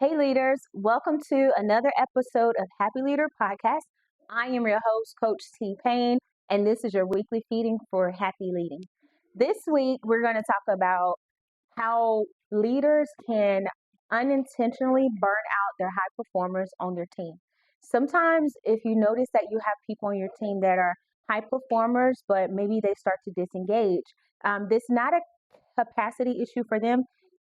Hey, leaders, welcome to another episode of Happy Leader Podcast. I am your host, Coach T. Payne, and this is your weekly feeding for happy leading. This week, we're going to talk about how leaders can unintentionally burn out their high performers on their team. Sometimes, if you notice that you have people on your team that are high performers, but maybe they start to disengage, this is not a capacity issue for them.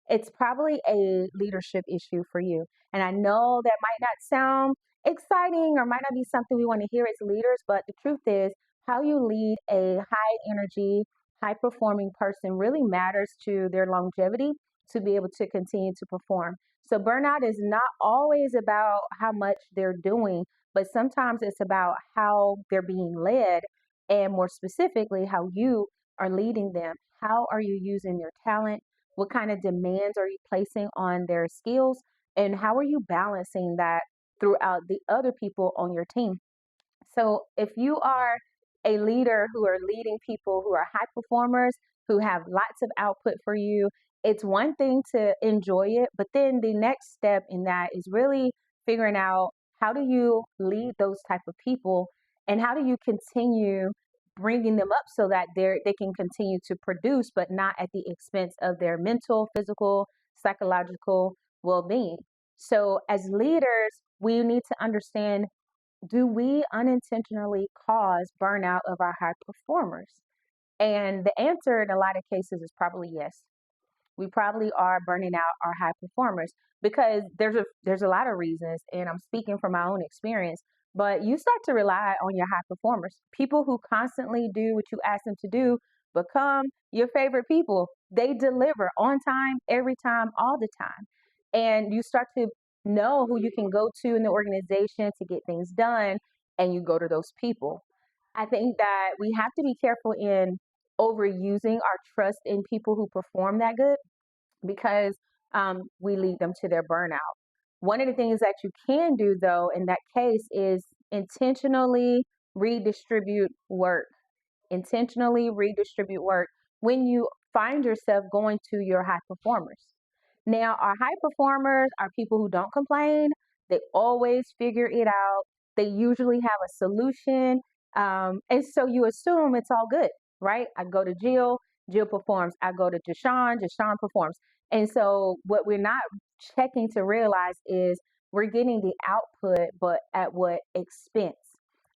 It's probably a leadership issue for you. And I know that might not sound exciting or might not be something we want to hear as leaders, but the truth is, how you lead a high energy, high performing person really matters to their longevity to be able to continue to perform. So, burnout is not always about how much they're doing, but sometimes it's about how they're being led, and more specifically, how you are leading them. How are you using their talent? What kind of demands are you placing on their skills? And how are you balancing that throughout the other people on your team? So, if you are a leader who are leading people who are high performers, who have lots of output for you, it's one thing to enjoy it, but then the next step in that is really figuring out how do you lead those type of people and how do you continue bringing them up so that they can continue to produce, but not at the expense of their mental, physical, psychological well-being. So as leaders, we need to understand, do we unintentionally cause burnout of our high performers? And the answer in a lot of cases is probably yes. We probably are burning out our high performers because there's a lot of reasons, and I'm speaking from my own experience. But you start to rely on your high performers, people who constantly do what you ask them to do, become your favorite people. They deliver on time, every time, all the time, and you start to know who you can go to in the organization to get things done, and you go to those people. I think that we have to be careful in overusing our trust in people who perform that good because we lead them to their burnout. One of the things that you can do, though, in that case is intentionally redistribute work. Intentionally redistribute work when you find yourself going to your high performers. Now, our high performers are people who don't complain, they always figure it out, they usually have a solution. And so you assume it's all good, right? I go to Jill, Jill performs. I go to Deshaun, Deshaun performs. And so what we're not checking to realize is we're getting the output, but at what expense?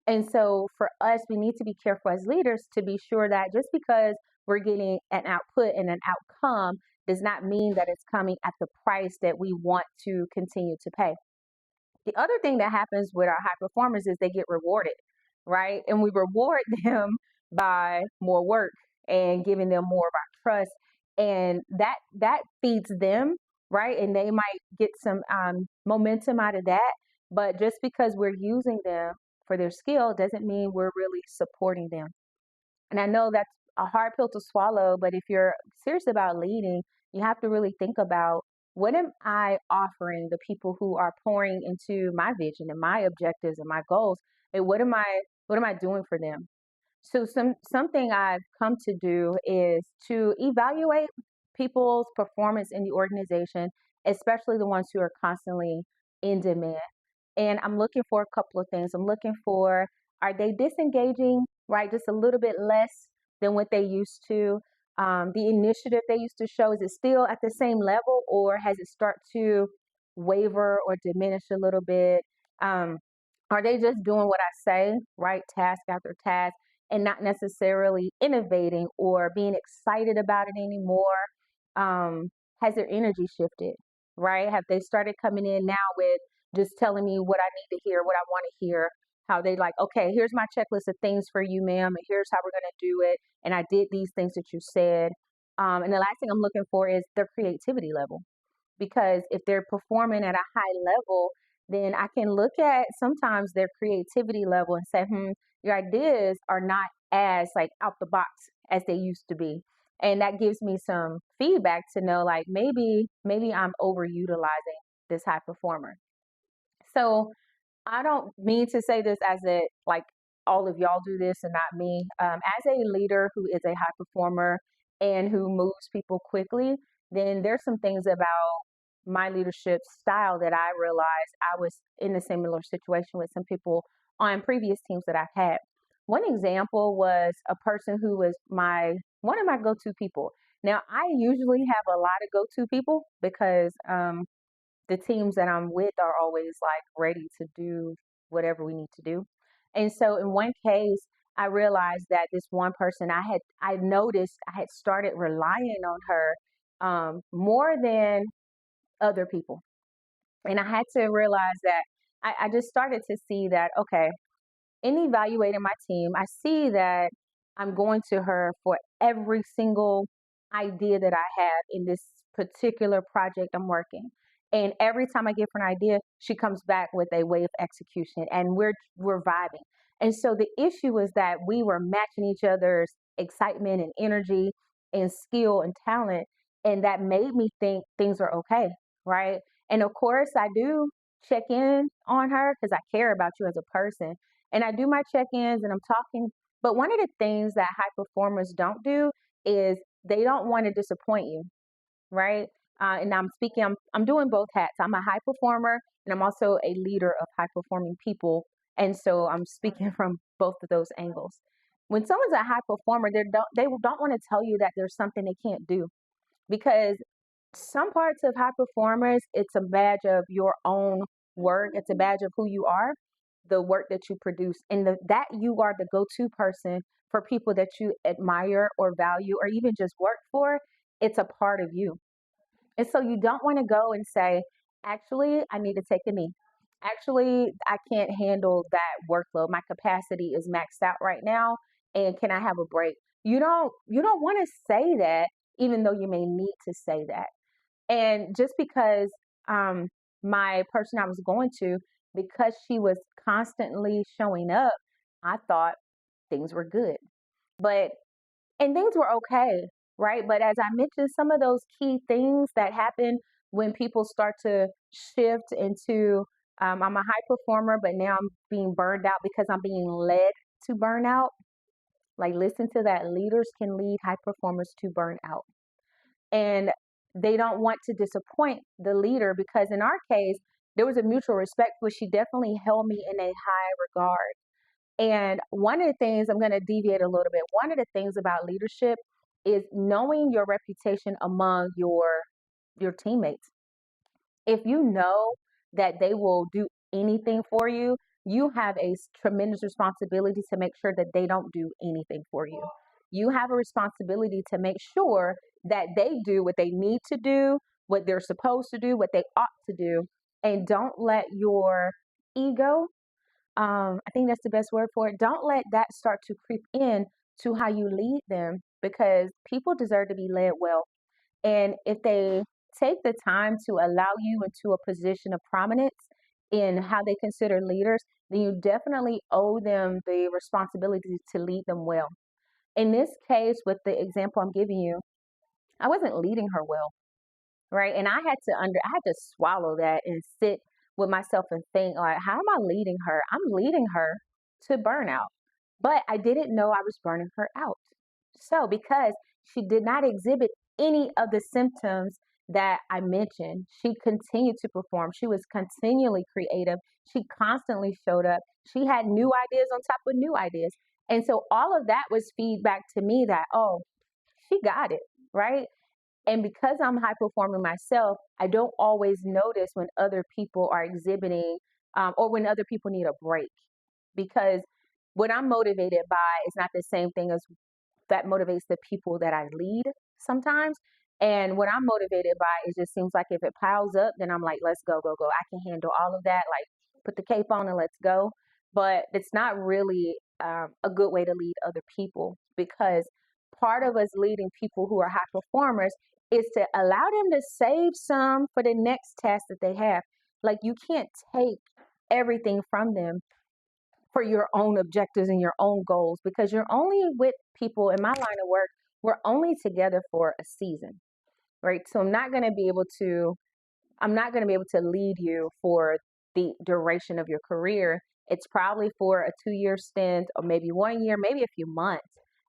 And so for us, we need to be careful as leaders to be sure that just because we're getting an output and an outcome does not mean that it's coming at the price that we want to continue to pay. The other thing that happens with our high performers is they get rewarded, right? And we reward them by more work and giving them more of our trust. And that feeds them, right? And they might get some momentum out of that. But just because we're using them for their skill doesn't mean we're really supporting them. And I know that's a hard pill to swallow, but if you're serious about leading, you have to really think about, what am I offering the people who are pouring into my vision and my objectives and my goals? And what am I doing for them? So something I've come to do is to evaluate people's performance in the organization, especially the ones who are constantly in demand. And I'm looking for a couple of things. I'm looking for, are they disengaging, right? Just a little bit less than what they used to. The initiative they used to show, is it still at the same level, or has it start to waver or diminish a little bit? Um, are they just doing what I say, right? Task after task, and not necessarily innovating or being excited about it anymore? Has their energy shifted, right? Have they started coming in now with just telling me what I need to hear, what I want to hear? How they like, okay, here's my checklist of things for you, ma'am, and here's how we're going to do it. And I did these things that you said. And the last thing I'm looking for is their creativity level. Because if they're performing at a high level, then I can look at sometimes their creativity level and say, your ideas are not as like out the box as they used to be. And that gives me some feedback to know, like, maybe I'm overutilizing this high performer. So I don't mean to say this as a like all of y'all do this and not me. As a leader who is a high performer and who moves people quickly, then there's some things about my leadership style that I realized I was in a similar situation with some people on previous teams that I've had. One example was a person who was one of my go-to people. Now, I usually have a lot of go-to people because the teams that I'm with are always like ready to do whatever we need to do. And so in one case, I realized that this one person I noticed I had started relying on her more than other people. And I had to realize that I just started to see that, okay, in evaluating my team, I see that I'm going to her for every single idea that I have in this particular project I'm working. And every time I give her an idea, she comes back with a way of execution and we're vibing. And so the issue was that we were matching each other's excitement and energy and skill and talent. And that made me think things are okay, right? And of course, I do check in on her because I care about you as a person and I do my check-ins and I'm talking. But one of the things that high performers don't do is they don't want to disappoint you, right? And I'm doing both hats. I'm a high performer and I'm also a leader of high performing people. And so I'm speaking from both of those angles. When someone's a high performer, they don't want to tell you that there's something they can't do because some parts of high performers, it's a badge of your own work. It's a badge of who you are, the work that you produce, and that you are the go-to person for people that you admire or value or even just work for. It's a part of you. And so you don't want to go and say, actually, I need to take a knee. Actually, I can't handle that workload. My capacity is maxed out right now. And can I have a break? You don't want to say that, even though you may need to say that. And just because um, my person I was going to, because she was constantly showing up, I thought things were good. But, and things were okay, right? But as I mentioned, some of those key things that happen when people start to shift into, I'm a high performer, but now I'm being burned out because I'm being led to burnout. Like, listen to that. Leaders can lead high performers to burnout and they don't want to disappoint the leader because in our case there was a mutual respect but she definitely held me in a high regard. And one of the things, I'm going to deviate a little bit, one of the things about leadership is knowing your reputation among your teammates. If you know that they will do anything for you, you have a tremendous responsibility to make sure that they don't do anything for you. You have a responsibility to make sure that they do what they need to do, what they're supposed to do, what they ought to do, and don't let your ego, I think that's the best word for it, don't let that start to creep in to how you lead them because people deserve to be led well. And if they take the time to allow you into a position of prominence in how they consider leaders, then you definitely owe them the responsibility to lead them well. In this case, with the example I'm giving you, I wasn't leading her well, right? And I had to swallow that and sit with myself and think like, how am I leading her? I'm leading her to burnout. But I didn't know I was burning her out. So because she did not exhibit any of the symptoms that I mentioned, she continued to perform. She was continually creative. She constantly showed up. She had new ideas on top of new ideas. And so all of that was feedback to me that, oh, she got it, right? And because I'm high performing myself, I don't always notice when other people are exhibiting or when other people need a break. Because what I'm motivated by is not the same thing as that motivates the people that I lead sometimes. And what I'm motivated by, it just seems like if it piles up, then I'm like, let's go, go, go. I can handle all of that. Like, put the cape on and let's go. But it's not really a good way to lead other people because part of us leading people who are high performers is to allow them to save some for the next task that they have. Like, you can't take everything from them for your own objectives and your own goals because you're only with people in my line of work, we're only together for a season, right? So I'm not going to be able to lead you for the duration of your career. It's probably for a 2-year stint or maybe 1 year, maybe a few months.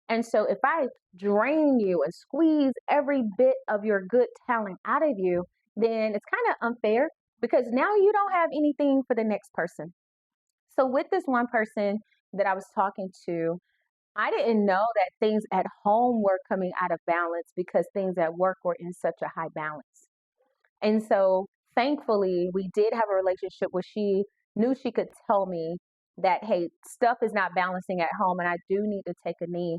And so if I drain you and squeeze every bit of your good talent out of you, then it's kind of unfair because now you don't have anything for the next person. So with this one person that I was talking to, I didn't know that things at home were coming out of balance because things at work were in such a high balance. And so thankfully, we did have a relationship where she knew she could tell me that, hey, stuff is not balancing at home and I do need to take a knee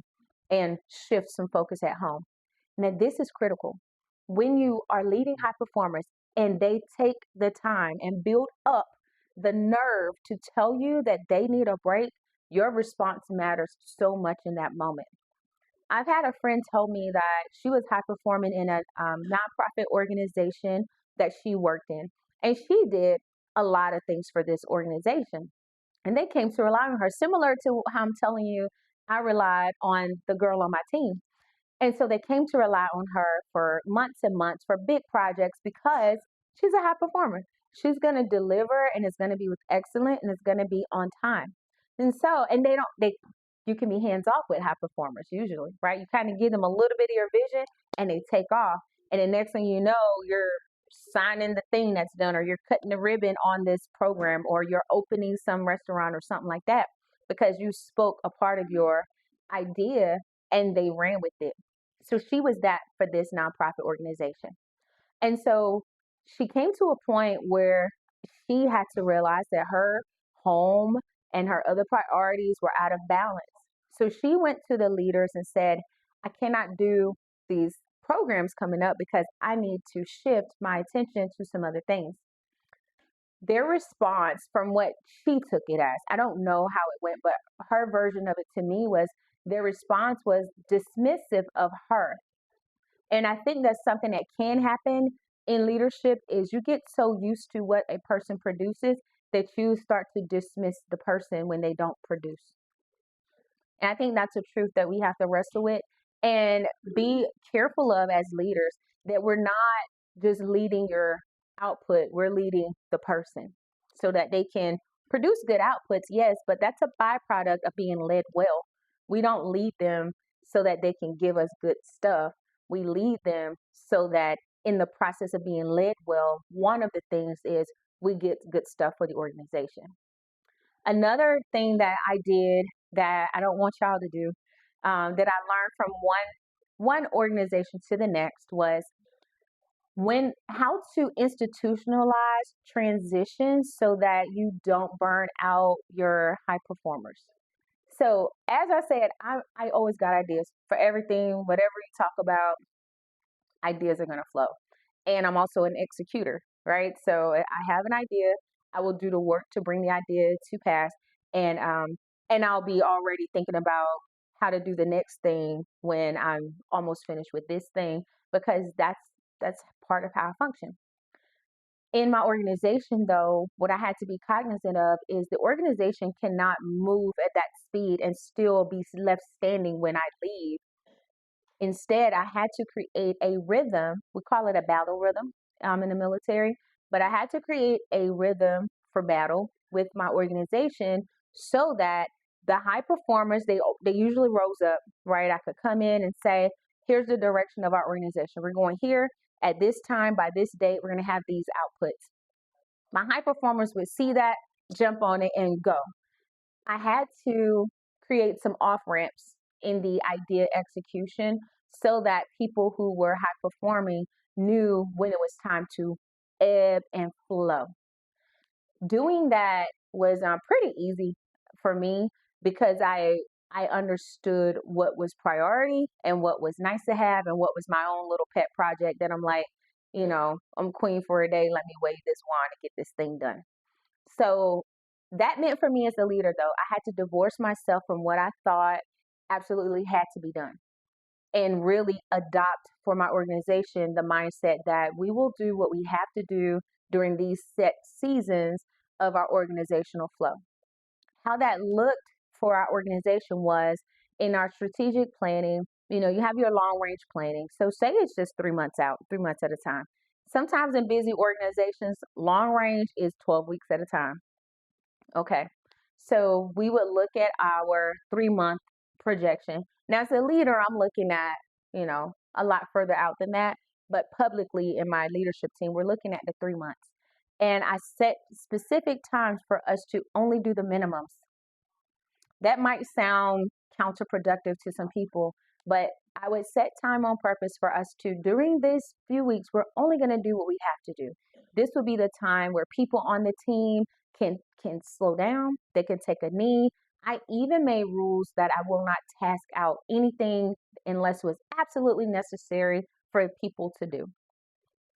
and shift some focus at home. Now, this is critical. When you are leading high performers and they take the time and build up the nerve to tell you that they need a break, your response matters so much in that moment. I've had a friend tell me that she was high performing in a nonprofit organization that she worked in, and she did a lot of things for this organization. And they came to rely on her, similar to how I'm telling you, I relied on the girl on my team. And so they came to rely on her for months and months for big projects because she's a high performer. She's going to deliver and it's going to be with excellence and it's going to be on time. And so, and you can be hands off with high performers usually, right? You kind of give them a little bit of your vision and they take off. And the next thing you know, you're signing the thing that's done, or you're cutting the ribbon on this program, or you're opening some restaurant or something like that because you spoke a part of your idea and they ran with it. So she was that for this nonprofit organization. And so she came to a point where she had to realize that her home and her other priorities were out of balance. So she went to the leaders and said, I cannot do these programs coming up because I need to shift my attention to some other things. Their response, from what she took it as, I don't know how it went, but her version of it to me was their response was dismissive of her. And I think that's something that can happen in leadership is you get so used to what a person produces that you start to dismiss the person when they don't produce. And I think that's a truth that we have to wrestle with and be careful of as leaders, that we're not just leading your output, we're leading the person so that they can produce good outputs, yes, but that's a byproduct of being led well. We don't lead them so that they can give us good stuff. We lead them so that in the process of being led well, one of the things is we get good stuff for the organization. Another thing that I did that I don't want y'all to do, that I learned from one organization to the next, was when how to institutionalize transitions so that you don't burn out your high performers. So as I said, I always got ideas for everything. Whatever you talk about, ideas are going to flow. And I'm also an executor, right? So I have an idea. I will do the work to bring the idea to pass, and I'll be already thinking about how to do the next thing when I'm almost finished with this thing, because that's part of how I function. In my organization, though, what I had to be cognizant of is the organization cannot move at that speed and still be left standing when I leave. Instead, I had to create a rhythm. We call it a battle rhythm in the military, but I had to create a rhythm for battle with my organization so that the high performers, they usually rose up, right? I could come in and say, here's the direction of our organization. We're going here at this time, by this date, we're going to have these outputs. My high performers would see that, jump on it, and go. I had to create some off ramps in the idea execution so that people who were high performing knew when it was time to ebb and flow. Doing that was pretty easy for me because I understood what was priority and what was nice to have and what was my own little pet project that I'm like, I'm queen for a day. Let me wave this wand and get this thing done. So that meant for me as a leader, though, I had to divorce myself from what I thought absolutely had to be done and really adopt for my organization the mindset that we will do what we have to do during these set seasons of our organizational flow. How that looked for our organization was in our strategic planning. You have your long range planning. So say it's just 3 months out, 3 months at a time. Sometimes in busy organizations, long range is 12 weeks at a time. Okay. So we would look at our 3 month projection. Now, as a leader, I'm looking at, a lot further out than that. but publicly in my leadership team, we're looking at the 3 months. And I set specific times for us to only do the minimums. That might sound counterproductive to some people, but I would set time on purpose for us to, during this few weeks, we're only going to do what we have to do. This would be the time where people on the team can slow down, they can take a knee. I even made rules that I will not task out anything unless it was absolutely necessary for people to do.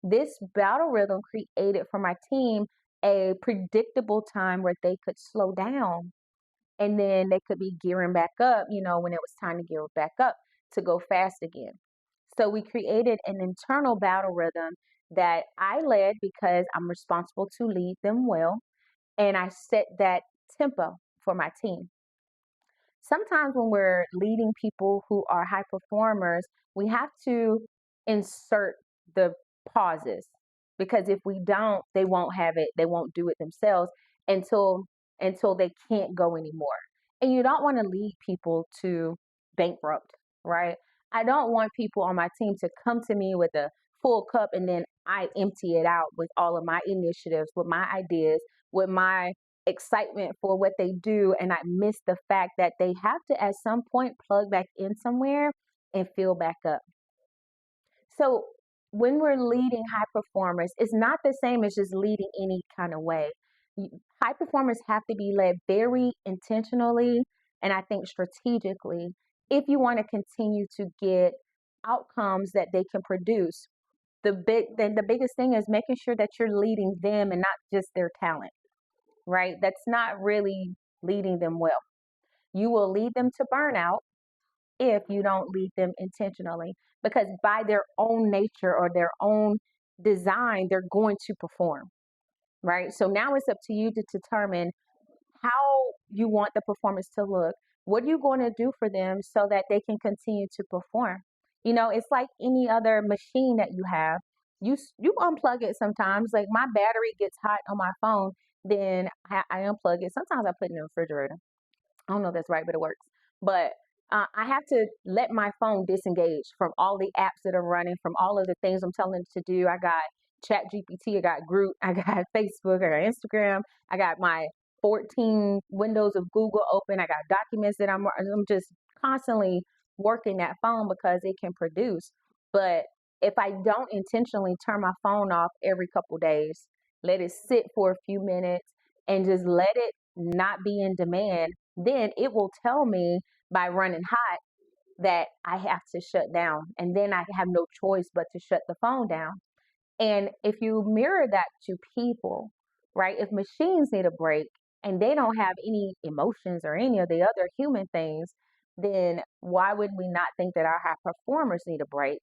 This battle rhythm created for my team a predictable time where they could slow down, and then they could be gearing back up, when it was time to gear back up to go fast again. So we created an internal battle rhythm that I led because I'm responsible to lead them well, and I set that tempo for my team. Sometimes when we're leading people who are high performers, we have to insert the pauses, because if we don't, they won't have it, they won't do it themselves until they can't go anymore. And you don't want to lead people to bankrupt, right? I don't want people on my team to come to me with a full cup and then I empty it out with all of my initiatives, with my ideas, with my excitement for what they do, and I miss the fact that they have to at some point plug back in somewhere and fill back up. So when we're leading high performers, it's not the same as just leading any kind of way. High performers have to be led very intentionally and I think strategically if you want to continue to get outcomes that they can produce. The biggest thing is making sure that you're leading them and not just their talent, right? That's not really leading them well. You will lead them to burnout if you don't lead them intentionally, because by their own nature or their own design, they're going to perform, right? So now it's up to you to determine how you want the performance to look. What are you going to do for them so that they can continue to perform? It's like any other machine that you have. You unplug it sometimes. Like my battery gets hot on my phone, then I unplug it. Sometimes I put it in the refrigerator. I don't know if that's right, but it works. But I have to let my phone disengage from all the apps that are running, from all of the things I'm telling it to do. I got Chat GPT, I got Group, I got Facebook, I got Instagram, I got my 14 windows of Google open, I got documents that I'm just constantly working that phone because it can produce. But if I don't intentionally turn my phone off every couple days, let it sit for a few minutes and just let it not be in demand, then it will tell me by running hot that I have to shut down. And then I have no choice but to shut the phone down. And if you mirror that to people, right, if machines need a break and they don't have any emotions or any of the other human things, then why would we not think that our high performers need a break?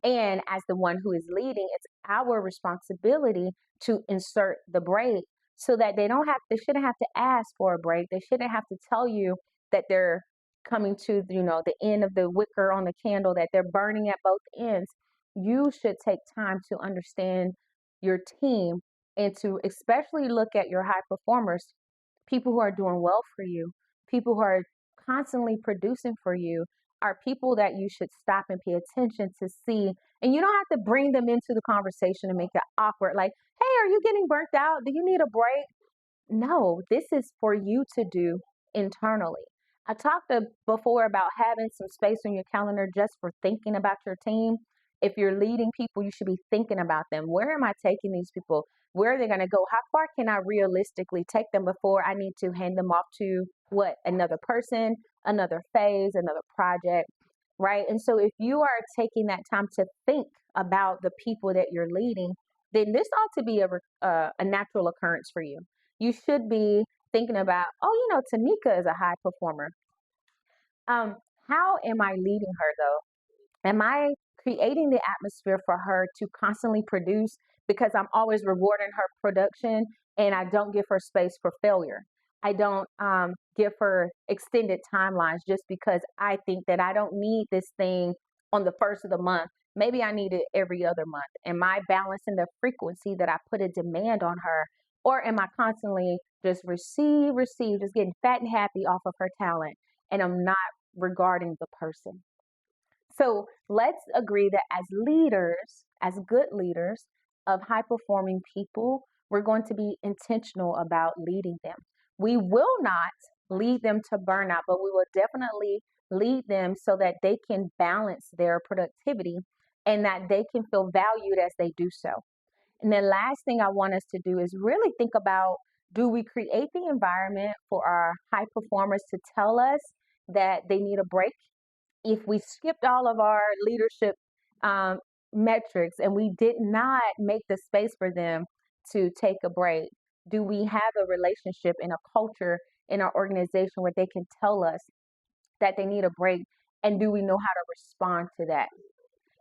And as the one who is leading, it's our responsibility to insert the break so that they shouldn't have to ask for a break. They shouldn't have to tell you that they're coming to, the end of the wicker on the candle, that they're burning at both ends. You should take time to understand your team and to especially look at your high performers, people who are doing well for you, people who are constantly producing for you, are people that you should stop and pay attention to see. And you don't have to bring them into the conversation and make it awkward. Like, hey, are you getting burnt out? Do you need a break? No, this is for you to do internally. I talked before about having some space on your calendar just for thinking about your team. If you're leading people, you should be thinking about them. Where am I taking these people? Where are they going to go? How far can I realistically take them before I need to hand them off to another person, another phase, another project, right? And so if you are taking that time to think about the people that you're leading, then this ought to be a natural occurrence for you. You should be thinking about, Tamika is a high performer. How am I leading her though? Am I creating the atmosphere for her to constantly produce because I'm always rewarding her production and I don't give her space for failure? I don't give her extended timelines just because I think that I don't need this thing on the first of the month. Maybe I need it every other month. Am I balancing the frequency that I put a demand on her? Or am I constantly just receive, just getting fat and happy off of her talent, and I'm not regarding the person? So let's agree that as leaders, as good leaders of high performing people, we're going to be intentional about leading them. We will not lead them to burnout, but we will definitely lead them so that they can balance their productivity and that they can feel valued as they do so. And the last thing I want us to do is really think about, do we create the environment for our high performers to tell us that they need a break? If we skipped all of our leadership um, metrics and we did not make the space for them to take a break, do we have a relationship and a culture in our organization where they can tell us that they need a break? And do we know how to respond to that?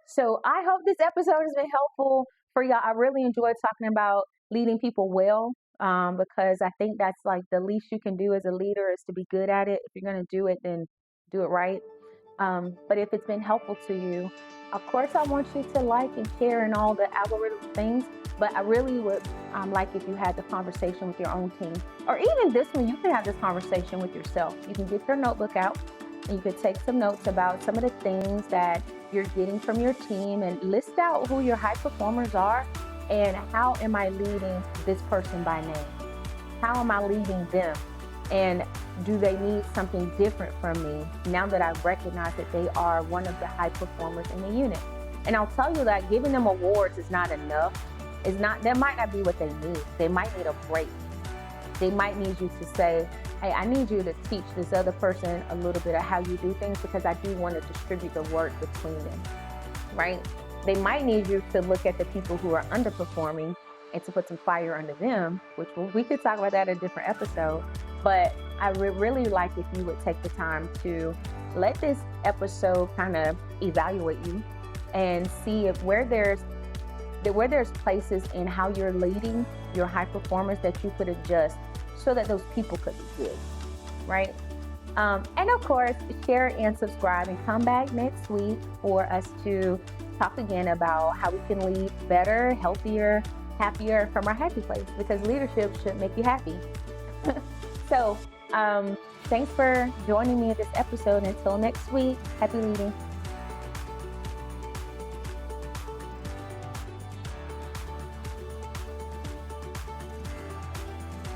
So I hope this episode has been helpful for y'all. I really enjoyed talking about leading people well, because I think that's like the least you can do as a leader is to be good at it. If you're going to do it, then do it right. But if it's been helpful to you, of course, I want you to like and share and all the algorithm things. But I really would like if you had the conversation with your own team, or even this one, you can have this conversation with yourself. You can get your notebook out and you could take some notes about some of the things that you're getting from your team and list out who your high performers are and how am I leading this person by name? How am I leading them? And do they need something different from me now that I recognize that they are one of the high performers in the unit? And I'll tell you that giving them awards is not enough. That might not be what they need. They might need a break. They might need you to say, hey, I need you to teach this other person a little bit of how you do things because I do want to distribute the work between them, right? They might need you to look at the people who are underperforming and to put some fire under them, which we could talk about that in a different episode. But I would really like if you would take the time to let this episode kind of evaluate you and see if where there's places in how you're leading your high performers that you could adjust so that those people could be good, right? And of course, share and subscribe and come back next week for us to talk again about how we can lead better, healthier, happier from our happy place, because leadership should make you happy. So thanks for joining me in this episode. Until next week, happy leading.